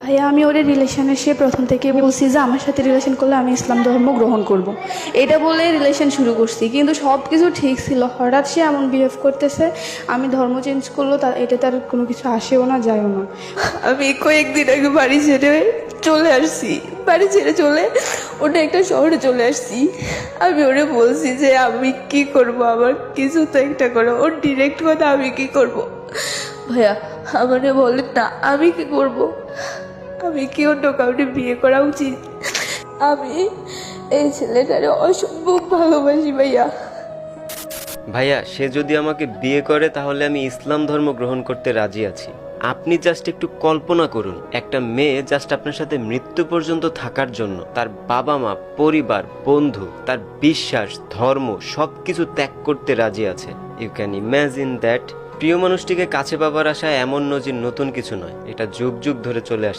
ভাইয়া আমি ওর রিলেশনে সে প্রথম থেকে বলছি যে আমার সাথে রিলেশন করলে আমি ইসলাম ধর্ম গ্রহণ করব। এটা বলে রিলেশন শুরু করছি, কিন্তু সব কিছু ঠিক ছিল, হঠাৎ সে এমন বিহেভ করতেছে। আমি ধর্ম চেঞ্জ করলো, এটা তার কোনো কিছু আসেও না যায়ও না। আমি কয়েকদিন আগে বাড়ি ছেড়ে চলে আসছি, বাড়ি ছেড়ে চলে ওটা একটা শহরে চলে আসছি। আমি ওরে বলছি যে আমি কি করব, আমার কিছু তো একটা করো। ওর ডিরেক্ট কথা, আমি কি করব ভাইয়া আমারে বলেন না, আমি কি করব? আমি কি অন্য কাউকে বিয়ে করা উচিত? আমি এই ছেলেটারে অসম্ভব ভালোবাসি ভাইয়া। ভাইয়া, সে যদি আমাকে বিয়ে করে তাহলে আমি ইসলাম ধর্ম গ্রহণ করতে রাজি আছি। আপনি জাস্ট একটু কল্পনা করুন, একটা মেয়ে জাস্ট আপনার সাথে মৃত্যু পর্যন্ত থাকার জন্য তার বাবা মা, পরিবার, বন্ধু, তার বিশ্বাস, ধর্ম সবকিছু ত্যাগ করতে রাজি আছে। You can imagine that. প্রিয় মানুষটিকে কাছে পাবার আশায় এমন নজির নতুন কিছু নয়, এটা যুগ যুগ ধরে চলে আসছে।